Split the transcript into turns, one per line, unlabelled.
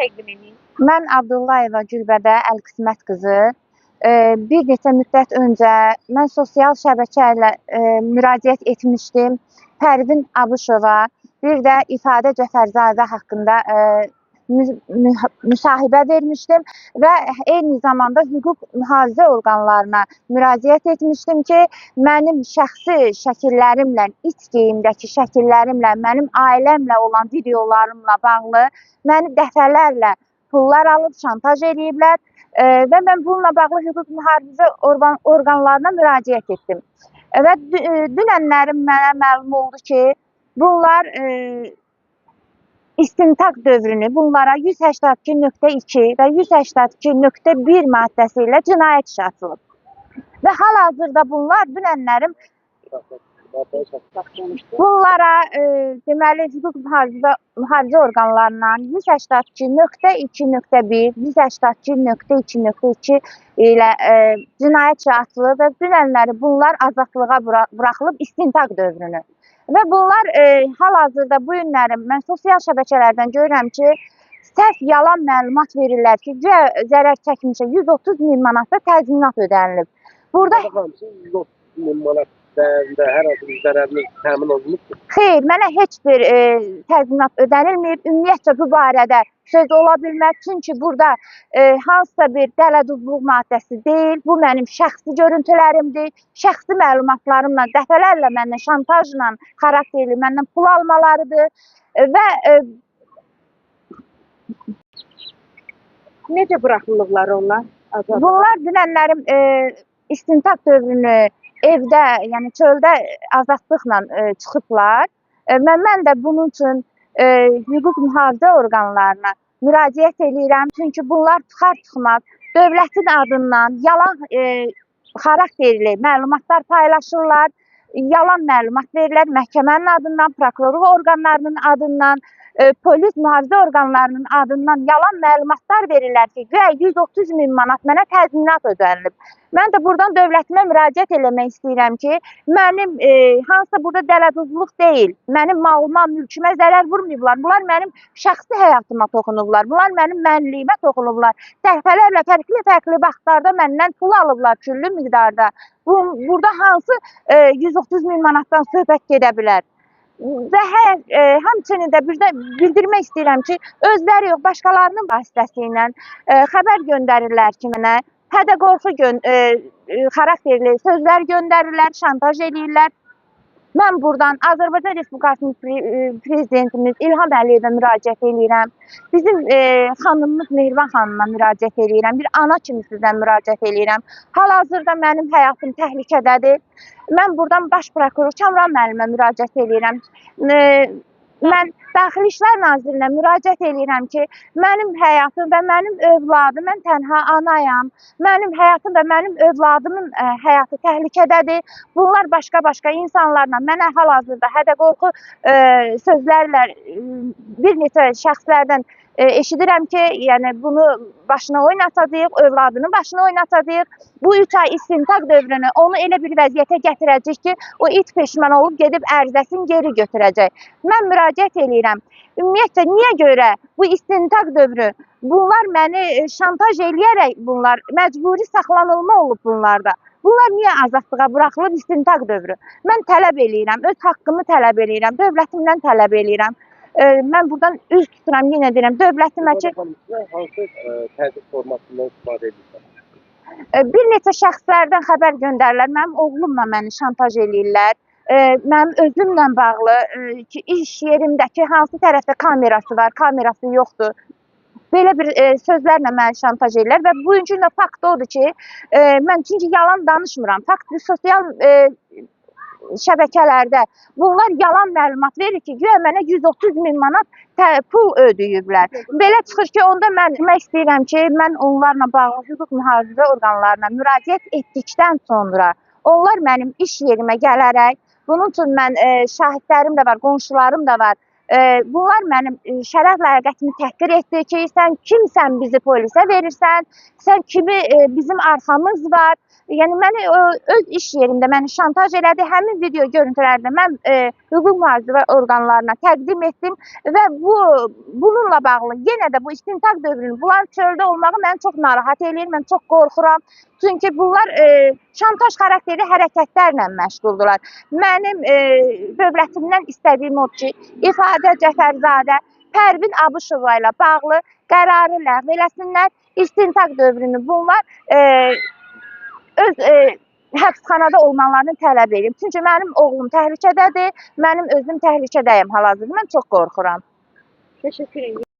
təqdim edin.
Mən Abdullayeva Gülbədə Əlqismət qızı. Bir neçə müddət öncə mən sosial şəbəkə ilə müraciət etmişdim. Pərvin Abışova, bir də İfadə Cəfərzadə haqqında müsahibə vermişdim və eyni zamanda hüquq mühafizə orqanlarına müraciət etmişdim ki, mənim şəxsi şəkillərimlə, iç geyimdəki şəkillərimlə, mənim ailəmlə olan videolarımla bağlı məni dəfələrlə pullar alıb, şantaj ediblər və mən bununla bağlı hüquq mühafizə orqanlarına müraciət etdim. Və dünənlərim mənə məlum oldu ki, bunlar istintaq dövrünü bunlara 182.2 və 182.1 maddəsi ilə cinayət işi açılıb. Və hal-hazırda bunlar dünənlərim bunlara deməli hüquq mühafizə orqanlarından 182.2.1, 182.2.2 ilə cinayət işi açılıb və dünənləri bunlar azadlığa buraxılıb istintaq dövrünü. Və bunlar hal-hazırda bu günlərim mən sosial şəbəkələrdən görürəm ki, səhv yalan məlumat verirlər ki, zərər çəkmişə 130.000 manat da təzminat ödənilib. Burada
130.000 manat dəyərində hər hansı bir zərəriniz təmin olunubdur? Xeyr,
mənə heç bir təzminat ödənilməyib. Ümumiyyətcə bu barədə söz ola bilməz. Çünki burada hansısa bir dələduzluq maddəsi deyil. Bu mənim şəxsi görüntülərimdir. Şəxsi məlumatlarımla dəfələrlə məndən şantajla xarakterli məndən pul almalarıdır. Və
necə buraxılırlar onlar?
Bunlar dünənlərim istintaq dövrünü evdə, yəni çöldə azadlıqla çıxıblar. Mən də bunun üçün hüquq mühafizə orqanlarına müraciət edirəm. Çünki bunlar çıxar-çıxmaz dövlətin adından yalan xarakterli məlumatlar paylaşırlar. Yalan məlumat verirlər məhkəmənin adından, prokurorluq orqanlarının adından, polis mühafizə orqanlarının adından yalan məlumatlar verirlər ki, 130.000 manat mənə təzminat ödənilib. Mən də buradan dövlətimə müraciət eləmək istəyirəm ki, mənim hansısa burada dələduzluq deyil, mənim malıma, mülkümə zərər vurmayıblar. Bunlar mənim şəxsi həyatıma toxunublar, bunlar mənim mənliyimə toxunublar. Dəfələrlə fərqli vaxtlarda məndən pul alıblar küllü miqdarda. Burada hansı 130.000 manatdan söhbət gedə bilər? Və həmçinin də bildirmək istəyirəm ki, özləri yox, başqalarının vasitəsi ilə xəbər göndərirlər ki, mənə hədə-qorxu xarakterli sözlər göndərirlər, şantaj edirlər. Mən buradan Azərbaycan Respublikasının prezidentimiz İlham Əliyevə müraciət edirəm. Bizim xanımımız Mehriban xanımına müraciət edirəm. Bir ana kimi sizdən müraciət edirəm. Hal-hazırda mənim həyatım təhlükədədir. Mən buradan baş prokuror Kamran müəllimə müraciət edirəm. Mən Daxili İşlər Nazirinə müraciət edirəm ki, mənim həyatım və mənim övladım, mən tənha anayam, mənim həyatım və mənim övladımın həyatı təhlükədədir. Bunlar başqa insanlarla mənə hal-hazırda hədə-qorxu sözlərlə bir neçə şəxslərdən eşidirəm ki, yəni bunu başına oynatacağıq, övladının başına oynatacağıq. Bu 3 ay istintaq dövrünü onu elə bir vəziyyətə gətirəcək ki, o it peşman olub gedib ərizəsini geri götürəcək. Mən müraciət edirəm. Ümumiyyətcə, niyə görə bu istintaq dövrü, bunlar məni şantaj eləyərək bunlar, məcburi saxlanılma olub bunlarda. Bunlar niyə azadlığa buraxılıb istintaq dövrü? Mən tələb eləyirəm, öz haqqımı tələb eləyirəm, dövlətimdən tələb eləyirəm. Mən buradan üz tuturam, yenə deyirəm, dövlətimə ki...
Hansı təzyiq formasından istifadə edirlər?
Bir neçə şəxslərdən xəbər göndərirlər, mənim oğlumla məni şantaj eləyirlər. Mənim özümlə bağlı ki, iş yerimdəki hansı tərəfdə kamerası var, kamerası yoxdur. Belə bir sözlərlə məni şantaj edirlər və bugünkü də fakt odur ki, mən çünki yalan danışmıram. Fakt sosial şəbəkələrdə bunlar yalan məlumat verir ki, güya mənə 130.000 manat pul ödəyiblər. Belə çıxır ki, onda mən demək istəyirəm ki, mən onlarla bağlı hüquq mühafizə orqanlarına müraciət etdikdən sonra onlar mənim iş yerimə gələrək, bunun üçün mən şahidlərim də var, qonşularım da var, Bunlar mənim şərəf ləyaqətimi təhqir etdi ki, sən kimsən bizi polisə verirsən, sən kimi bizim arxamız var. Yəni məni öz iş yerimdə məni şantaj elədi. Həmin video görüntülərini mən hüquq mühafizə orqanlarına təqdim etdim və bununla bağlı yenə də bu istintaq dövrünün bunlar çöldə olmağı məni çox narahat eləyir. Mən çox qorxuram. Çünki bunlar şantaj xarakterli hərəkətlərlə məşğuldurlar. Mənim dövlətimdən istədiyim odur ki, İfadə Cəfərzadə Pərvin Abışova ilə bağlı qərarı ləğv eləsinlər. İstintaq dövrünü bunlar öz həbsxanada olmalarını tələb edirəm. Çünki mənim oğlum təhlükədədir, mənim özüm təhlükədəyəm hal-hazırda. Mən çox qorxuram.
Teşekkür ederim.